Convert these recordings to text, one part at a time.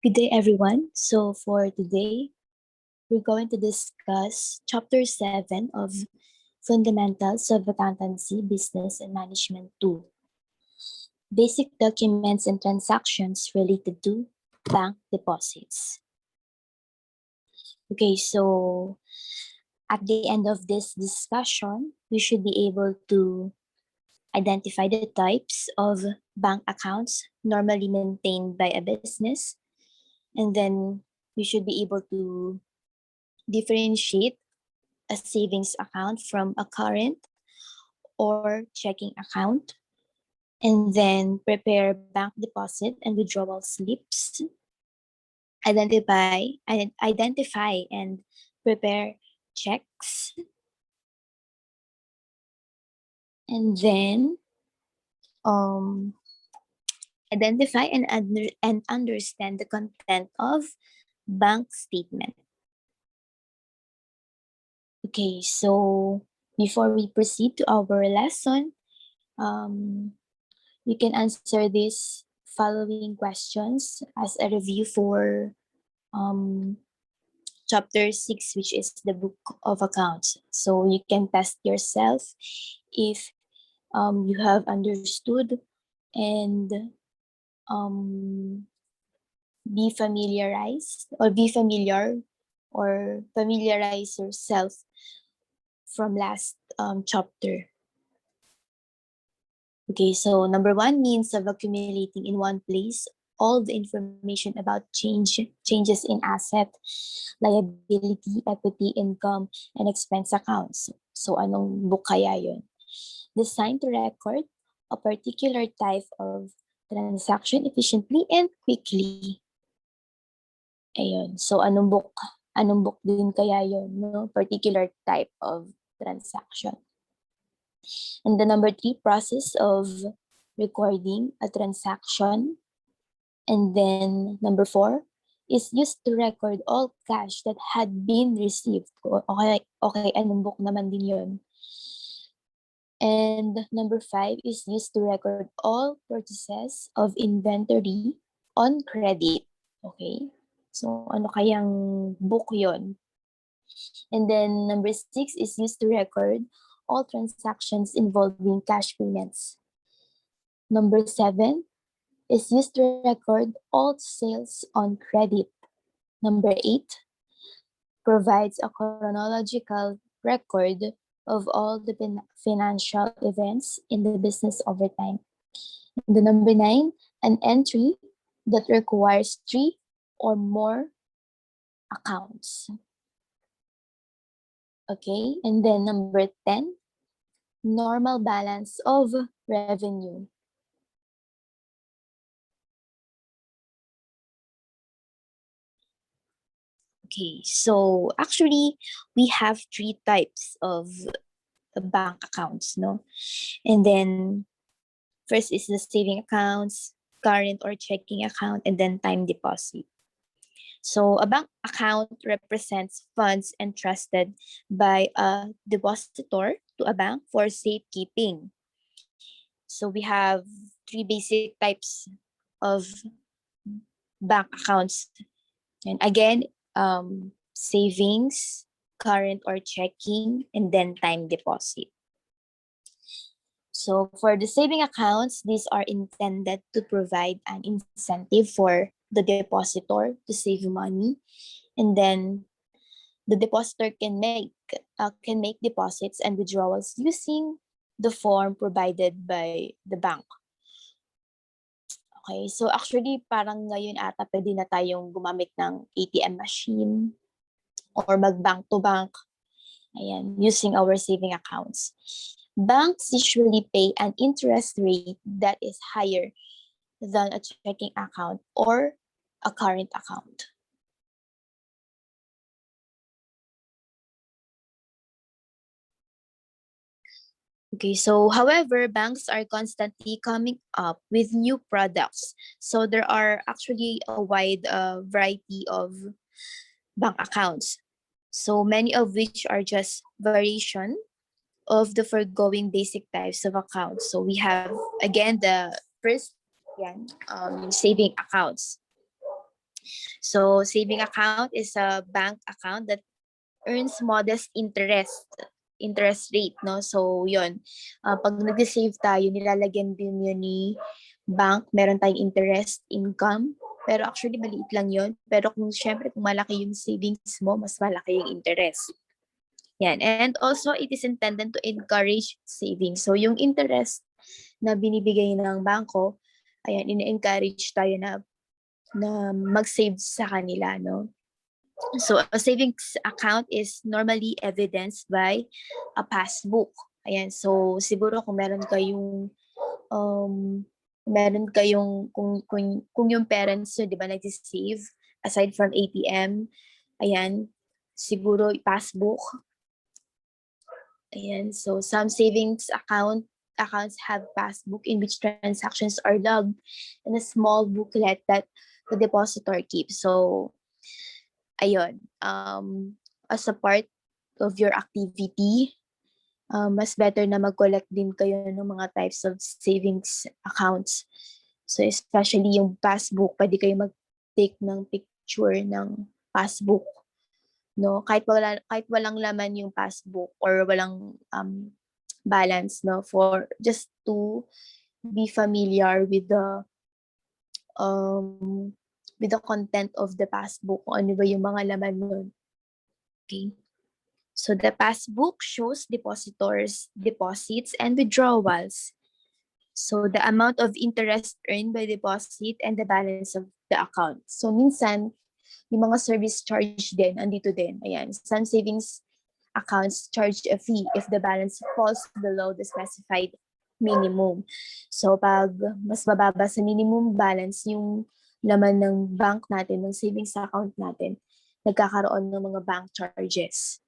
Good day, everyone. So, for today, we're going to discuss Chapter 7 of Fundamentals of Accountancy, Business and Management 2. Basic documents and transactions related to bank deposits. Okay, so at the end of this discussion, we should be able to identify the types of bank accounts normally maintained by a business, and then we should be able to differentiate a savings account from a current or checking account, and then prepare bank deposit and withdrawal slips, identify and prepare checks, and then identify and understand the content of bank statement. Okay, so before we proceed to our lesson, you can answer these following questions as a review for chapter 6, which is the book of accounts. So you can test yourself if you have understood and be familiarize yourself from last chapter. Okay, so number 1, means of accumulating in one place all the information about changes in asset, liability, equity, income, and expense accounts. So anong book kaya yun? Designed to record a particular type of transaction efficiently and quickly. Ayun. So anong book din kaya yun, no? Particular type of transaction. And the number 3, process of recording a transaction. And then number 4 is used to record all cash that had been received. Okay, anong book naman din yun? And number 5 is used to record all purchases of inventory on credit. Okay? So, ano kayang book yon? And then number 6 is used to record all transactions involving cash payments. Number 7 is used to record all sales on credit. Number 8 provides a chronological record of all the financial events in the business over time. And the number 9, an entry that requires 3 or more accounts. Okay, and then number 10, normal balance of revenue. Okay, so actually we have 3 types of bank accounts, no? And then first is the saving accounts, current or checking account, and then time deposit. So a bank account represents funds entrusted by a depositor to a bank for safekeeping. So we have 3 basic types of bank accounts. And again, savings, current or checking, and then time deposit. So for the saving accounts, these are intended to provide an incentive for the depositor to save money, and then the depositor can make deposits and withdrawals using the form provided by the bank. Okay, so actually parang ngayon ata pwede na tayong gumamit ng ATM machine or mag-bank to bank. Ayan, using our saving accounts. Banks usually pay an interest rate that is higher than a checking account or a current account. Okay, so however, banks are constantly coming up with new products. So there are actually a wide variety of bank accounts. So many of which are just variation of the foregoing basic types of accounts. So we have, again, the first saving accounts. So saving account is a bank account that earns modest interest rate, no? So yun, pag nag-save tayo, nilalagyan din yun ni bank, meron tayong interest income, pero actually maliit lang yun. Pero kung syempre kung malaki yung savings mo, mas malaki yung interest. Yan. And also, it is intended to encourage savings. So yung interest na binibigay ng bangko, ayan, in-encourage tayo na mag-save sa kanila, no? So a savings account is normally evidenced by a passbook. Ayan, so siguro kung um kung yung parents nyo, 'di ba, nag-save aside from ATM, ayan, siguro passbook. Ayan, so some accounts have passbook in which transactions are logged in a small booklet that the depositor keeps. So ayun, as a part of your activity, mas better na mag-collect din kayo ng mga types of savings accounts. So especially yung passbook, pwede kayo mag-take ng picture ng passbook, no? Kahit walang laman yung passbook or walang balance, no, for just to be familiar with the content of the passbook, kung ano ba yung mga laman nun. Okay. So the passbook shows depositors' deposits and withdrawals. So the amount of interest earned by deposit and the balance of the account. So minsan, yung mga service charge din, andito din. Ayan, some savings accounts charge a fee if the balance falls below the specified minimum. So pag mas mababa sa minimum balance yung laman ng bank natin, ng savings account natin, nagkakaroon ng mga bank charges.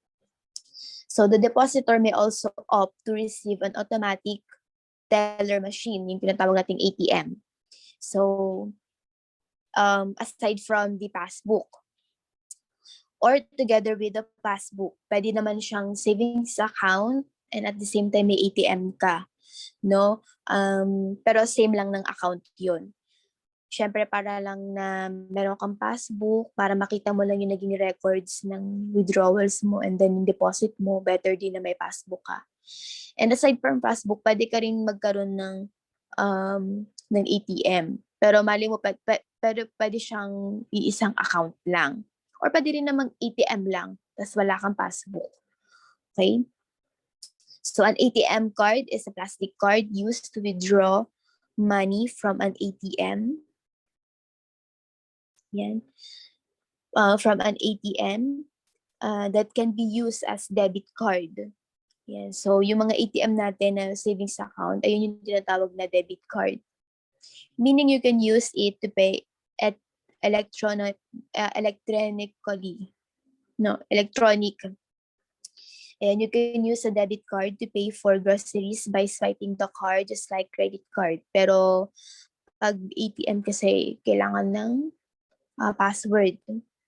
So the depositor may also opt to receive an automatic teller machine, yung tinatawag nating ATM. So aside from the passbook, or together with the passbook, pwede naman siyang savings account and at the same time may ATM ka, no? Pero same lang ng account yun. Siyempre, para lang na meron kang passbook, para makita mo lang yung naging records ng withdrawals mo and then deposit mo, better din na may passbook ka. And aside from passbook, pwede ka rin magkaroon ng ATM. Pero mali mo, pero pwede siyang iisang account lang. Or pwede rin namang ATM lang, tapos wala kang passbook. Okay? So an ATM card is a plastic card used to withdraw money from an ATM. Yan. From an ATM that can be used as debit card. Yan. So yung mga ATM natin na savings account, ayun yung tinatawag na debit card. Meaning you can use it to pay at electronic. And you can use a debit card to pay for groceries by swiping the card just like credit card. Pero pag ATM kasi kailangan ng password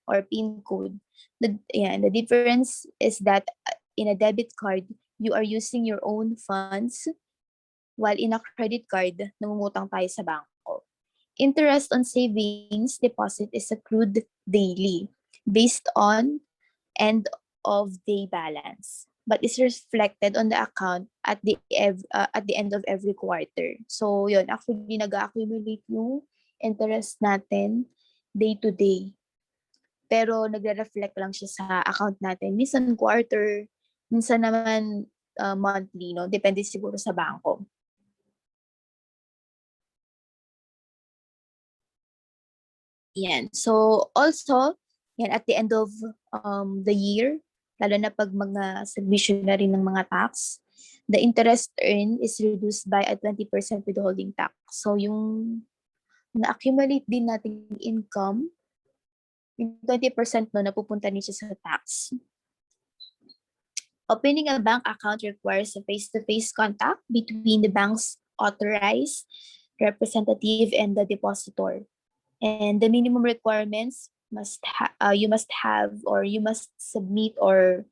or PIN code. The difference is that in a debit card, you are using your own funds, while in a credit card, nangungutang tayo sa bangko. Interest on savings deposit is accrued daily based on end of day balance, but is reflected on the account at the end of every quarter. So yun, actually nag-accumulate yung interest natin day to day. Pero nagre-reflect lang siya sa account natin. Minsan quarter, minsan naman monthly, no? Depende siguro sa bangko. Yan. So also, yan, at the end of the year, lalo na pag mga submission na rin ng mga tax, the interest earned is reduced by a 20% withholding tax. So yung na-accumulate din nating income, yung 20% no, napupunta din siya sa tax. Opening a bank account requires a face-to-face contact between the bank's authorized representative and the depositor. And the minimum requirements you must submit or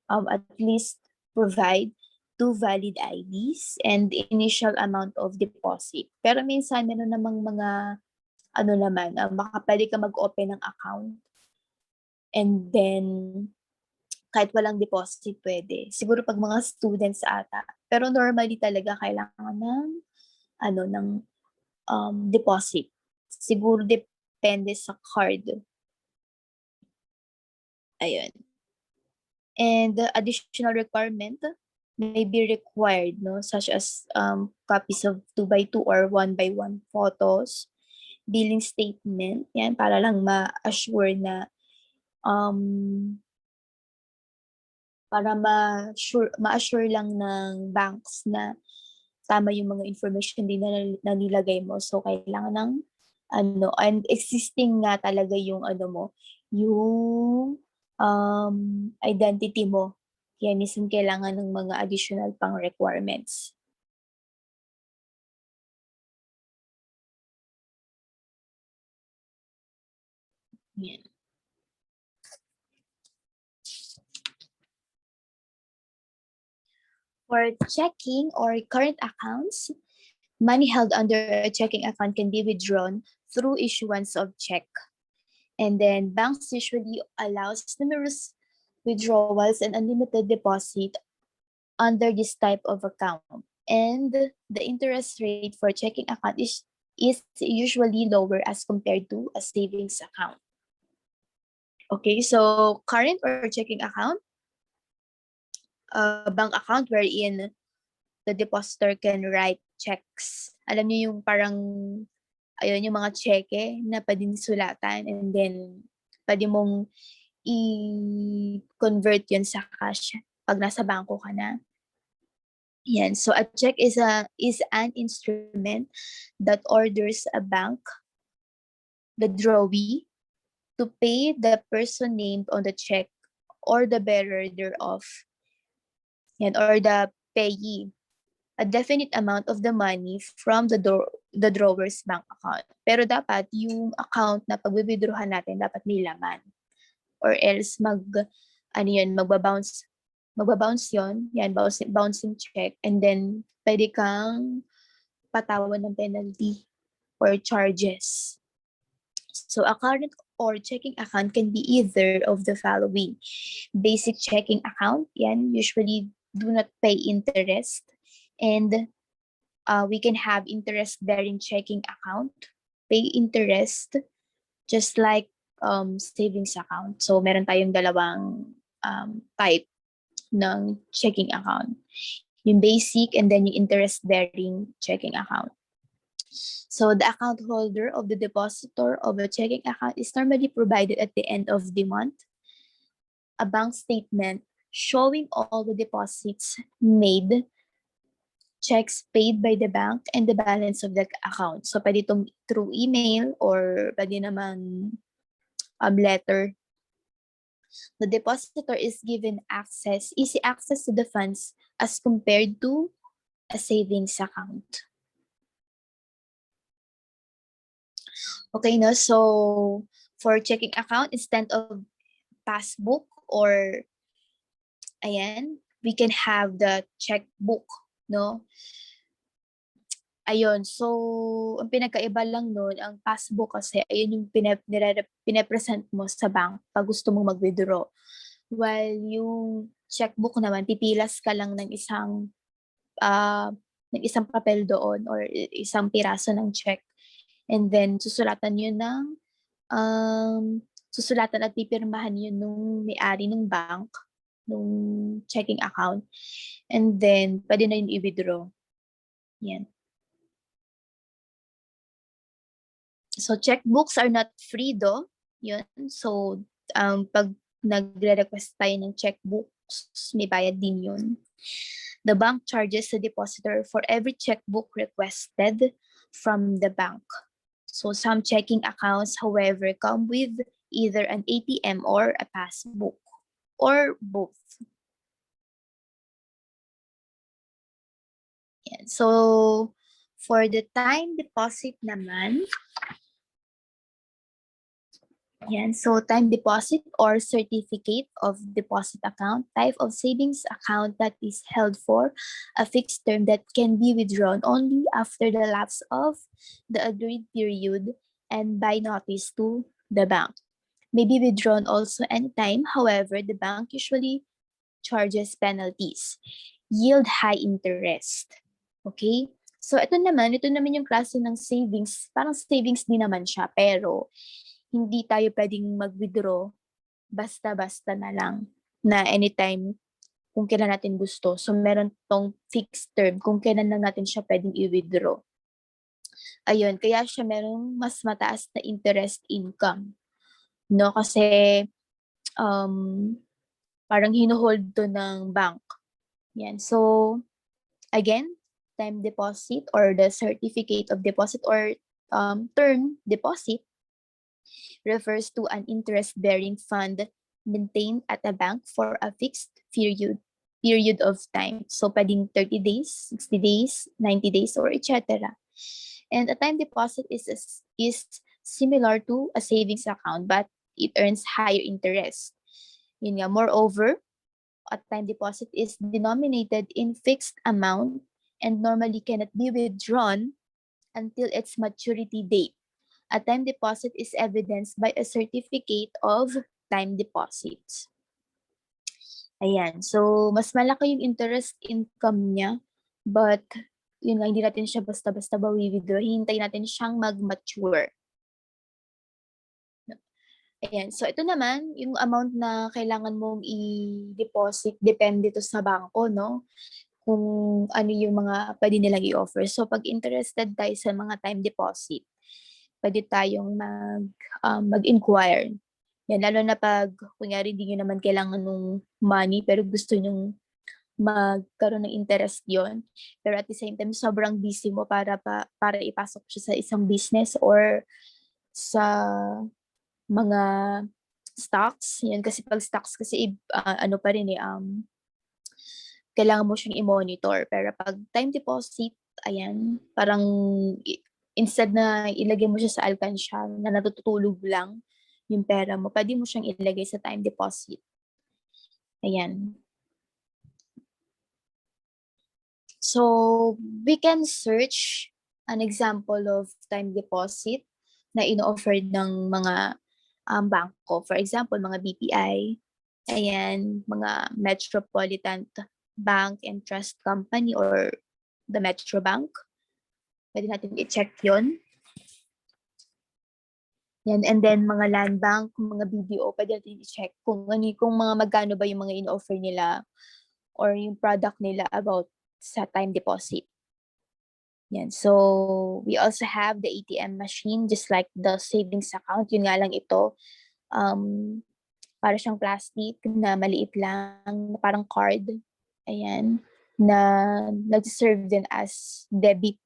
at least provide 2 valid IDs and the initial amount of deposit. Pero minsan meron namang mga ano naman, baka pwede ka mag-open ng account and then kahit walang deposit pwede. Siguro pag mga students ata. Pero normally talaga kailangan ng ano ng deposit. Siguro depende sa card. Ayun. And the additional requirement may be required, no, such as copies of 2x2 or 1x1 photos, billing statement, yan, para lang ma-assure na para ma-assure lang ng banks na tama yung mga information din na nilagay mo. So kailangan ng ano, and existing nga talaga yung ano mo, yung identity mo. Kaya minsan kailangan ng mga additional pang requirements. Yan. For checking or current accounts, money held under a checking account can be withdrawn through issuance of check. And then banks usually allows numerous withdrawals and unlimited deposit under this type of account. And the interest rate for checking account is usually lower as compared to a savings account. Okay, so current or checking account, bank account wherein the depositor can write checks. Alam niyo yung parang, ayun, yung mga cheque na pwedeng sulatan and then pwede mong i-convert yun sa cash pag nasa bangko ka na. Yan. So a check is an instrument that orders a bank, the drawee, to pay the person named on the check or the bearer thereof, yan, or the payee, a definite amount of the money from the drawer's bank account. Pero dapat yung account na pag-withdrawhan natin dapat may laman. Or else magbabounce yun, yan, bouncing check, and then pwede kang patawan ng penalty or charges. So a current or checking account can be either of the following. Basic checking account, yan, usually do not pay interest. And we can have interest-bearing checking account, pay interest, just like savings account. So meron tayong dalawang type ng checking account. Yung basic and then yung interest-bearing checking account. So the account holder of the depositor of a checking account is normally provided at the end of the month a bank statement showing all the deposits made, checks paid by the bank, and the balance of the account. So pwede itong through email or pwede naman letter. The depositor is given easy access to the funds as compared to a savings account. Okay, no? So for checking account, instead of passbook or ayan, we can have the checkbook, no? Ayun, so ang pinagkaiba lang nun, ang passbook kasi ayun yung pinapresent mo sa bank pag gusto mong mag-withdraw. While yung checkbook naman, pipilas ka lang ng isang papel doon or isang piraso ng check. And then susulatan yun susulatan at pipirmahan yun nung may-ari ng bank, nung checking account. And then pwede na yun i-withdraw. Yan. So checkbooks are not free though. Yun. So pag nagre-request tayo ng checkbooks, may bayad din yun. The bank charges the depositor for every checkbook requested from the bank. So some checking accounts, however, come with either an ATM or a passbook or both. Yan. So for the time deposit naman, yan, so time deposit or certificate of deposit account, type of savings account that is held for a fixed term that can be withdrawn only after the lapse of the agreed period and by notice to the bank. May be withdrawn also anytime. However, the bank usually charges penalties. Yield high interest. Okay? So ito naman yung klase ng savings. Parang savings din naman siya, pero hindi tayo pwedeng mag-withdraw basta-basta na lang na anytime kung kailan natin gusto. So meron tong fixed term kung kailan lang natin siya pwedeng i-withdraw. Ayun, kaya siya merong mas mataas na interest income. No, kasi um, parang hinuhold to ng bank. Yan. So, again, time deposit or the certificate of deposit or term deposit refers to an interest-bearing fund maintained at a bank for a fixed period of time. So, pwedeng 30 days, 60 days, 90 days, or etc. And a time deposit is similar to a savings account, but it earns higher interest. Yun nga. Moreover, a time deposit is denominated in fixed amount and normally cannot be withdrawn until its maturity date. A time deposit is evidenced by a certificate of time deposits. Ayan. So, mas malaki yung interest income niya, but yun nga, hindi natin siya basta-basta bawi-withdraw. Hintayin natin siyang mag-mature. Ayan. So, ito naman, yung amount na kailangan mong i-deposit, depende to sa bangko, no? Kung ano yung mga pwede nilang i-offer. So, pag interested tayo sa mga time deposit, pwede tayong mag-inquire. Yan, lalo na pag, kunyari, hindi nyo naman kailangan ng money, pero gusto nyo magkaroon ng interest yon. Pero at the same time, sobrang busy mo para ipasok siya sa isang business or sa mga stocks. Yan, kasi pag stocks kasi, ano pa rin kailangan mo siyang i-monitor. Pero pag time deposit, ayan, parang instead na ilagay mo siya sa alkansya na natutulog lang yung pera mo, pwede mo siyang ilagay sa time deposit. Ayan. So, we can search an example of time deposit na ino-offer ng mga bangko. For example, mga BPI, ayan, mga Metropolitan Bank and Trust Company or the Metro Bank. Pwede natin i-check yon. Yan, and then mga land bank, mga BDO, pwede natin i-check kung mga magkano ba yung mga in-offer nila or yung product nila about sa time deposit. Yan, so we also have the ATM machine just like the savings account. Yun nga lang ito, para siyang plastic na maliit lang, parang card. Ayan, na nag-serve din as debit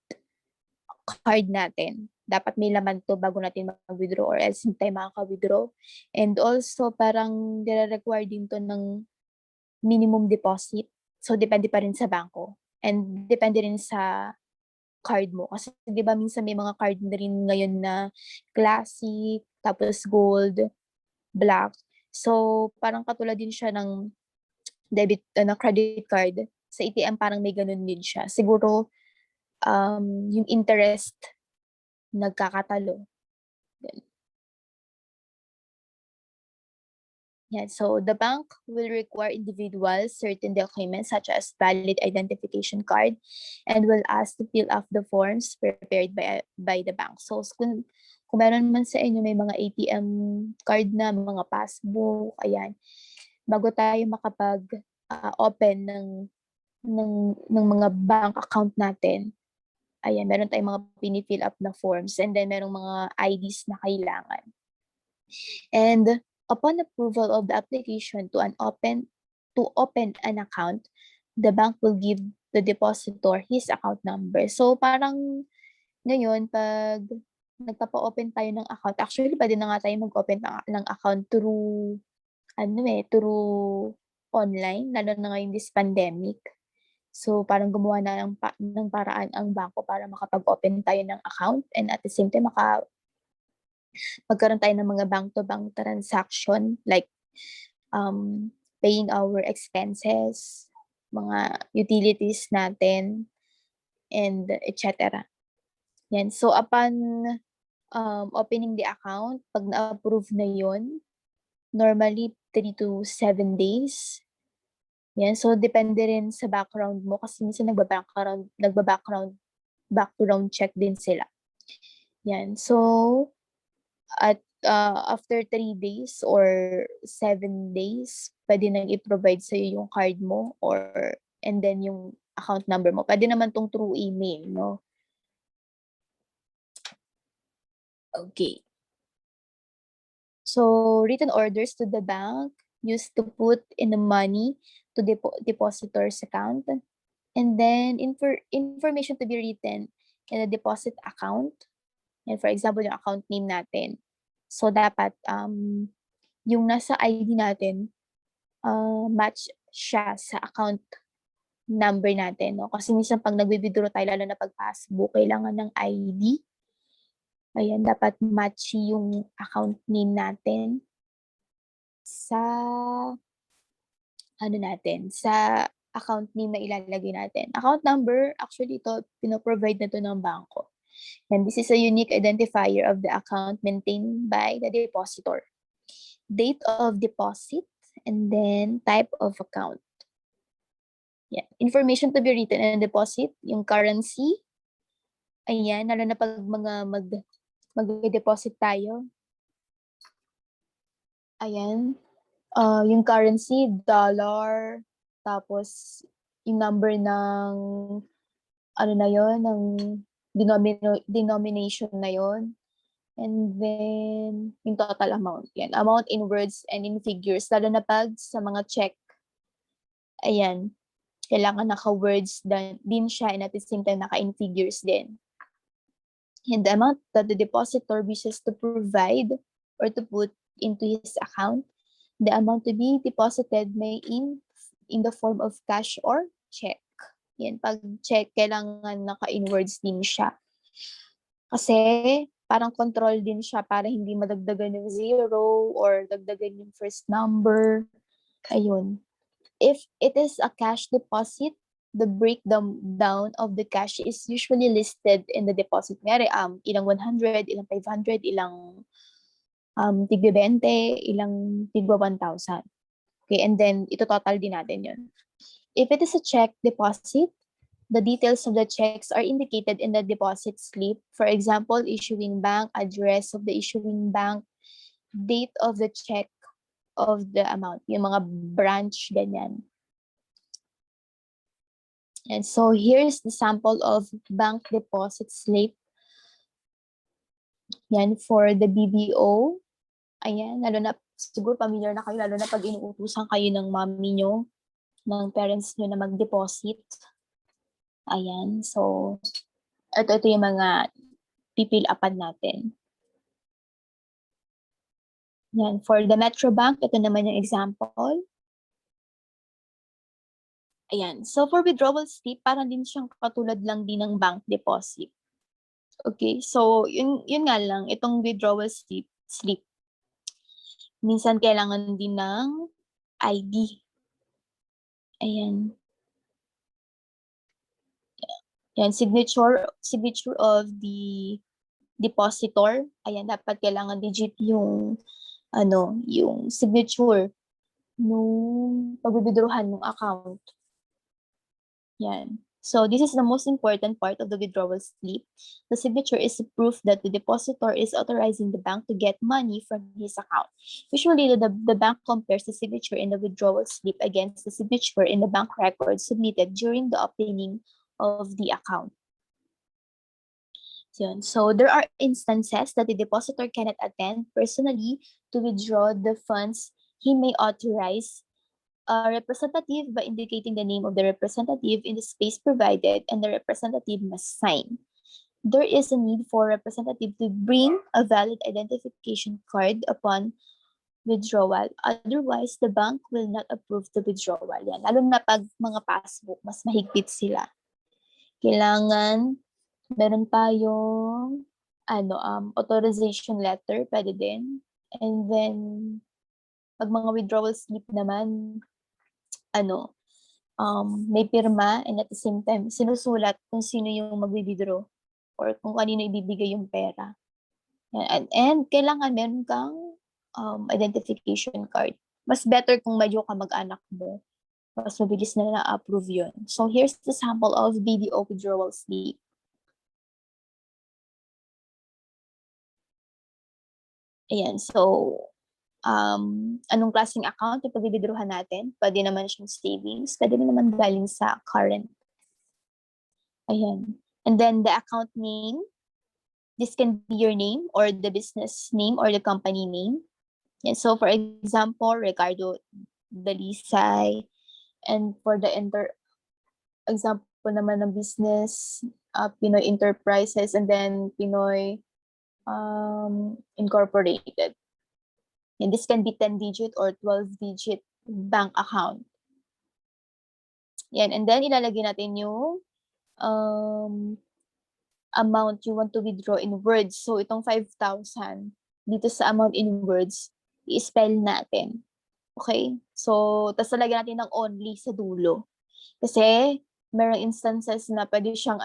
card natin. Dapat may laman to bago natin mag-withdraw or else hindi tayo makaka-withdraw. And also, parang nire-require din to ng minimum deposit. So, depende pa rin sa bangko. And depende rin sa card mo. Kasi, di ba, minsan may mga card na rin ngayon na classic, tapos gold, black. So, parang katulad din siya ng debit, credit card. Sa ATM, parang may ganun din siya. Siguro, yung interest nagkakatalo. Yeah, so the bank will require individuals certain documents such as valid identification card and will ask to fill up the forms prepared by the bank. So kung meron man sa inyo may mga ATM card na, mga passbook, ayan, bago tayo makapag-open ng mga bank account natin, ayan, meron tayong mga pinifill up na forms and then merong mga IDs na kailangan. And upon approval of the application to open an account, the bank will give the depositor his account number. So parang ngayon pag nagpapa-open tayo ng account, actually pwede na nga tayo mag-open ng account through through online, lalo na ngayon this pandemic. So parang gumawa na ng paraan ang bangko para makapag-open tayo ng account and at the same time magkaroon tayo ng mga bank-to-bank transaction like paying our expenses, mga utilities natin, and etc. Yan. So upon opening the account, pag na-approve na yon, normally 3 to 7 days. Yan, so depende rin sa background mo kasi minsan background check din sila. Yan, so at after 3 days or 7 days, pwede nang i-provide sa'yo yung card mo and then yung account number mo. Pwede naman tong through email, no? Okay. So, written orders to the bank used to put in the money to depositor's account. And then, information to be written in a deposit account. And for example, yung account name natin. So, dapat yung nasa ID natin, match siya sa account number natin. No? Kasi minsan pag nagwi-withdraw tayo, lalo na pag passbook, kailangan ng ID. Ayan, dapat match yung account name natin sa sa account name na ilalagay natin. Account number, actually ito, pinoprovide na to ng bangko. And this is a unique identifier of the account maintained by the depositor. Date of deposit, and then type of account. Yeah. Information to be written in deposit, yung currency. Ayan, lalo na pag mag-deposit tayo. Ayan. Yung currency, dollar, tapos yung number ng ng denomination na yon. And then, yung total amount. Yan. Amount in words and in figures. Lalo na pag sa mga check. Ayan. Kailangan naka-words din siya and at the same time naka-in figures din. And the amount that the depositor wishes to provide or to put into his account, the amount to be deposited may in the form of cash or check. Yan. Pag check, kailangan naka-in words din siya. Kasi parang control din siya para hindi madagdagan yung zero or dagdagan yung first number. Ayun. If it is a cash deposit, the breakdown of the cash is usually listed in the deposit. Ngayari, ilang 100, ilang 500, ilang tigwa 20, ilang tigwa 1,000. Okay, and then ito total din natin yun. If it is a check deposit, the details of the checks are indicated in the deposit slip. For example, issuing bank, address of the issuing bank, date of the check of the amount, yung mga branch, ganyan. And so here's the sample of bank deposit slip. Yan, for the BDO. Ayan, lalo na, siguro familiar na kayo, lalo na pag inuutusan kayo ng mommy nyo, ng parents nyo na mag-deposit. Ayan, so, ito yung mga pipil upan natin. Yan, for the Metro Bank, ito naman yung example. Ayan, so for withdrawal slip, parang din siyang katulad lang din ng bank deposit. Okay, so yun nga lang, itong withdrawal slip, minsan kailangan din ng ID. Ayan. Yan, signature of the depositor. Ayan, dapat kailangan digit yung yung signature nung pag-withdrawhan ng account. Yan. So this is the most important part of the withdrawal slip. The signature is proof that the depositor is authorizing the bank to get money from his account. Usually, the bank compares the signature in the withdrawal slip against the signature in the bank record submitted during the opening of the account. So there are instances that the depositor cannot attend personally to withdraw the funds. He may authorize a representative by indicating the name of the representative in the space provided, and the representative must sign. There is a need for a representative to bring a valid identification card upon withdrawal. Otherwise, the bank will not approve the withdrawal. Yan. Lalo na pag mga passbook, mas mahigpit sila. Kailangan meron tayong authorization letter, pwede din. And then, pag mga withdrawal slip naman, may pirma, and at the same time, sinusulat kung sino yung mag-withdraw or kung kanino ibibigay yung pera. Yan. And kailangan meron kang identification card. Mas better kung medyo kamag-anak mo. Mas mabilis na na-approve yun. So here's the sample of BDO withdrawal slip. Ayan, so anong klaseng account yung pag-withdrawhan natin? Pwede naman siyang savings, pwede naman galing sa current. Ayan. And then the account name, this can be your name or the business name or the company name. And so for example, Ricardo Dalisay, and for the example naman ng business, Pinoy Enterprises, and then Pinoy Incorporated. And this can be 10-digit or 12-digit bank account. Yan. And then ilalagay natin yung amount you want to withdraw in words. So itong 5,000 dito sa amount in words, i-spell natin. Okay? So, tas lalagyan natin ng only sa dulo. Kasi, merong instances na pwede siyang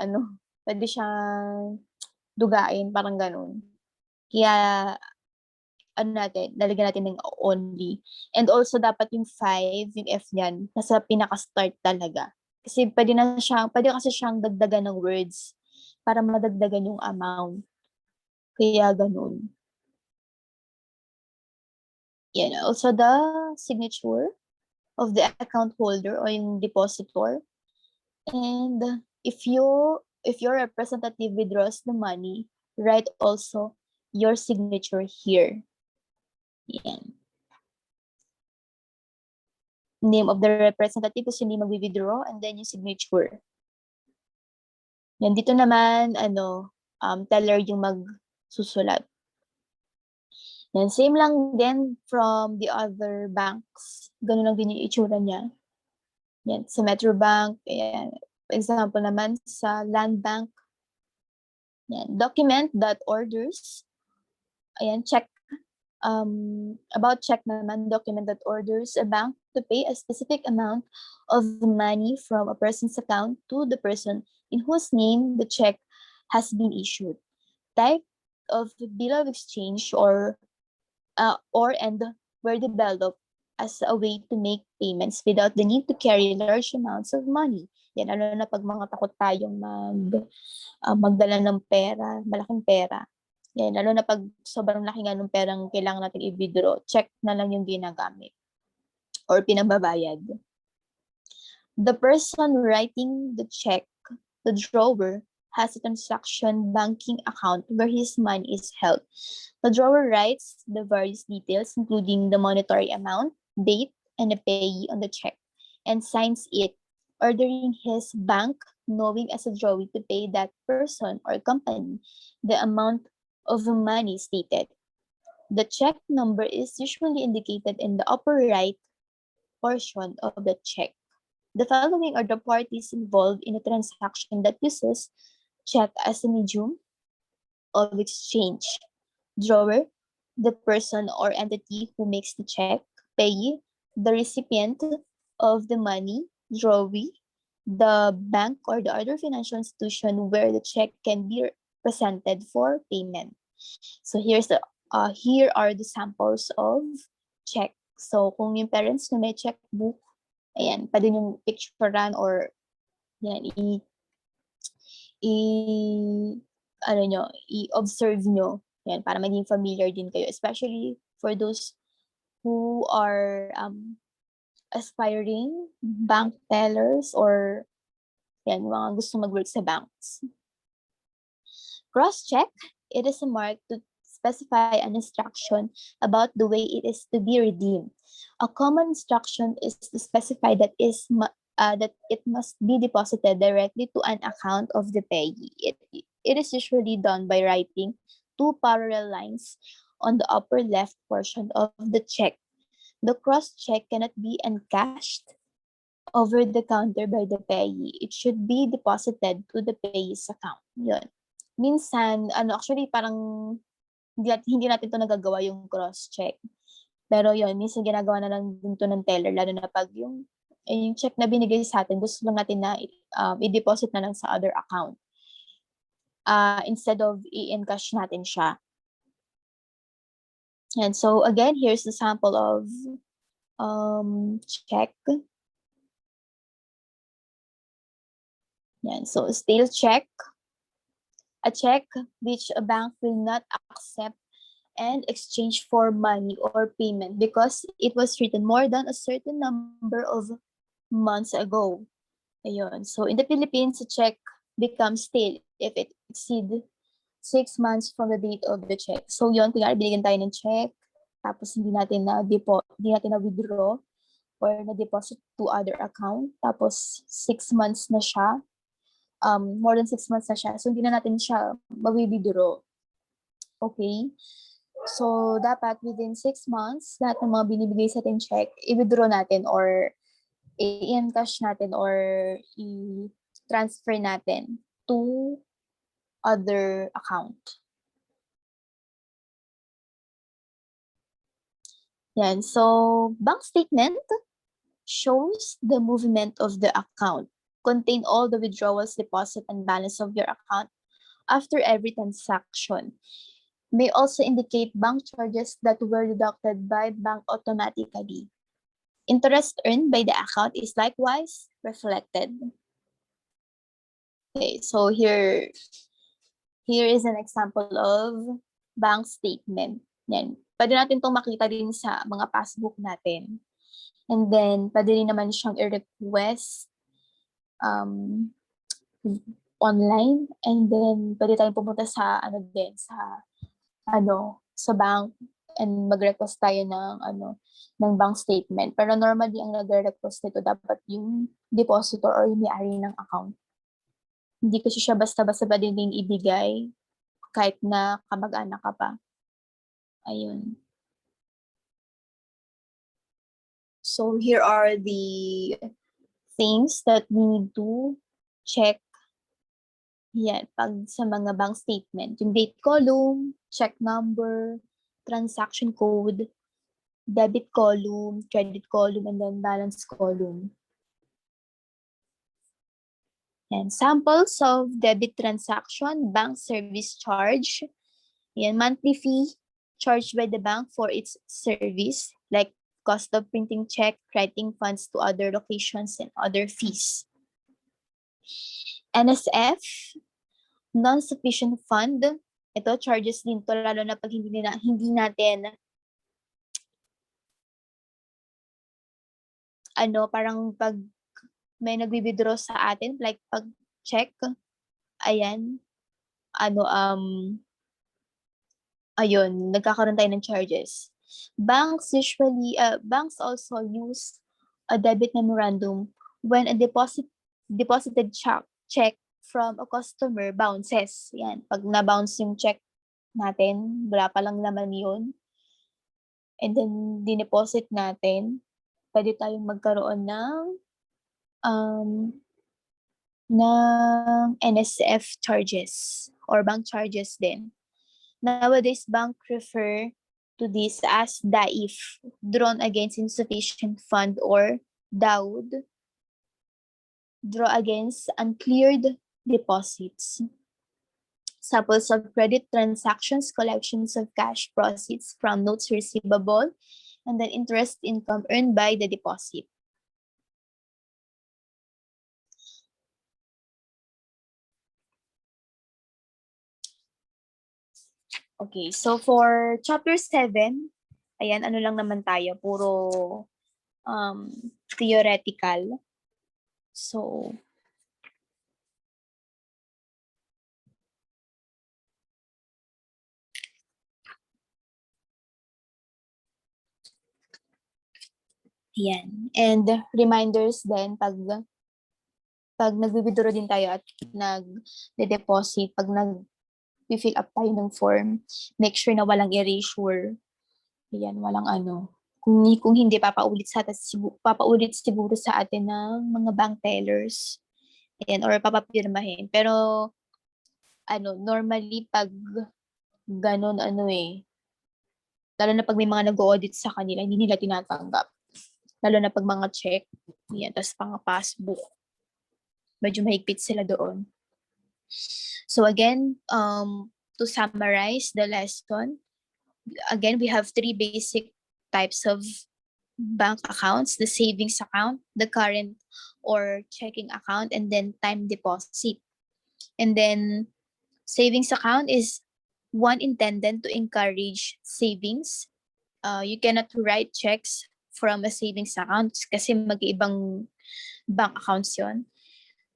pwede siyang dugain, parang ganun. Kaya, lalagyan natin ng only. And also, dapat yung 5, yung F niyan, nasa pinaka-start talaga. Kasi pwede kasi siyang dagdagan ng words para madagdagan yung amount. Kaya ganun. Yan. Also, the signature of the account holder or yung depositor. And if your representative withdraws the money, write also your signature here. Yan. Name of the representative kasi hindi mag-withdraw, and then yung signature. Yan, dito naman, teller yung magsusulat. Yan, same lang din from the other banks. Ganun lang din yung itsura niya. Yan, sa Metro Bank, ayan. Example naman sa Land Bank. Yan, document that orders. Ayan, check. About check naman, document that orders a bank to pay a specific amount of money from a person's account to the person in whose name the check has been issued. Type of bill of exchange or and were developed as a way to make payments without the need to carry large amounts of money. Yan, lalo na pag mga takot tayong magdala ng pera, malaking pera. Yan, lalo na pag sobrang laki nga ng perang kailangan natin i-withdraw, check na lang yung ginagamit or pinababayad. The person writing the check, the drawer, has a transaction banking account where his money is held. The drawer writes the various details, including the monetary amount, date, and the payee on the check, and signs it, ordering his bank, knowing as a drawee to pay that person or company the amount of the money stated. The check number is usually indicated in the upper right portion of the check. The following are the parties involved in a transaction that uses check as a medium of exchange. Drawer, the person or entity who makes the check. Payee, the recipient of the money. Drawee, the bank or the other financial institution where the check can be presented for payment. So here are the samples of check. So kung yung parents na may checkbook, ayan, pwede yung picturean or yan, i-observe nyo. Yan, para maging familiar din kayo. Especially for those who are aspiring bank tellers or yan, mga gusto mag-work sa banks. Cross-check, it is a mark to specify an instruction about the way it is to be redeemed. A common instruction is to specify that it must be deposited directly to an account of the payee. It is usually done by writing 2 parallel lines on the upper left portion of the check. The cross-check cannot be encashed over the counter by the payee. It should be deposited to the payee's account. Yun. Minsan, actually parang hindi natin to nagagawa yung cross-check. Pero yun, minsan ginagawa na lang din to ng teller, lalo na pag yung check na binigay sa atin, gusto lang natin na i-deposit na lang sa other account. Instead of i-encash natin siya. And so again, here's the sample of check. Yan. So stale check, a check which a bank will not accept and exchange for money or payment because it was written more than a certain number of months ago. Ayun. So in the Philippines, a check becomes stale if it exceeds 6 months from the date of the check. So yun, kunyari binigyan tayo ng check, tapos hindi natin na withdraw or na deposit to other account, tapos 6 months na siya, more than 6 months na siya, so hindi na natin siya mawi-withdraw. Okay? So, dapat within 6 months, lahat ng mga binibigay sa ating check, i-withdraw natin or i-encash natin or i-transfer natin to other account. Yan. So, bank statement shows the movement of the account, contain all the withdrawals, deposit, and balance of your account after every transaction. May also indicate bank charges that were deducted by bank automatically. Interest earned by the account is likewise reflected. Okay, so here is an example of bank statement. Yan. Pwede natin itong makita din sa mga passbook natin. And then, pwede rin naman siyang i-request online. And then, pwede tayong pumunta sa, sa bank and mag-request tayo ng bank statement. Pero normally, ang nag-request nito dapat yung depositor or yung may-ari ng account. Hindi kasi siya basta-basta ba din ibigay kahit na kamag-anak ka pa. Ayun. So here are the things that we need to check. Yan, pag sa mga bank statement. Yung date column, check number, transaction code, debit column, credit column, and then balance column. And samples of debit transaction, bank service charge, yan, monthly fee charged by the bank for its service, like cost of printing check, writing funds to other locations, and other fees. NSF, non-sufficient fund. Ito, charges din to, lalo na pag hindi natin parang pag may nagwi-withdraw sa atin, like pag check, ayan, ayun, nagkakaroon tayo ng charges. Banks also use a debit memorandum when a deposited check from a customer bounces. Yan, pag na-bounce yung check natin, wala pa lang laman yun, and then dineposit natin, pwede tayong magkaroon ng NSF charges or bank charges din. Nowadays, bank refer to this as DAIF, drawn against insufficient fund, or DAUD, draw against uncleared deposits. Samples of credit transactions, collections of cash proceeds from notes receivable, and then interest income earned by the deposit. Okay, so for chapter 7, ayan, ano lang naman tayo, puro theoretical. So, yan. And reminders din pag nag-withdraw din tayo at nag-deposit, pag nag-fill up tayo ng form, make sure na walang erasure. Yan, walang Kung hindi, papaulit siguro sa atin ng mga bank tellers. Ayan, or papapirmahin. Pero, normally pag ganun, lalo na pag may mga nag-audit sa kanila, hindi nila tinatanggap. Lalo na pag mga check, yan, tapos pang passbook. Medyo mahigpit sila doon. So again, to summarize the lesson, again, we have three basic types of bank accounts: the savings account, the current or checking account, and then time deposit. And then savings account is one intended to encourage savings. You cannot write checks from a savings account kasi mag-ibang bank accounts yon.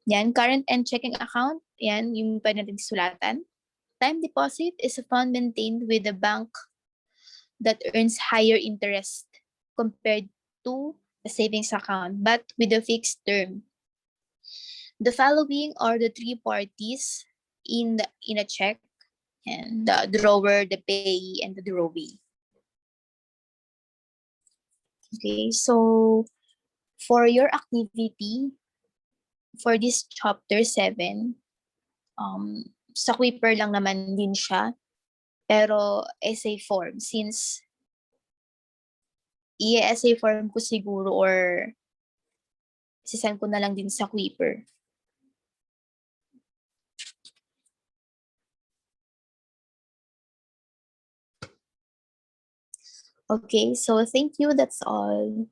Yan, current and checking account, yan, yung pwede natin sulatan. Time deposit is a fund maintained with a bank that earns higher interest compared to a savings account, but with a fixed term. The following are the three parties in a check, and the drawer, the payee, and the drawee. Okay, so for your activity for this chapter 7, sa Quiper lang naman din siya, pero essay form, since i-essay form ko siguro or sisend ko na lang din sa Quiper. Okay, so thank you. That's all.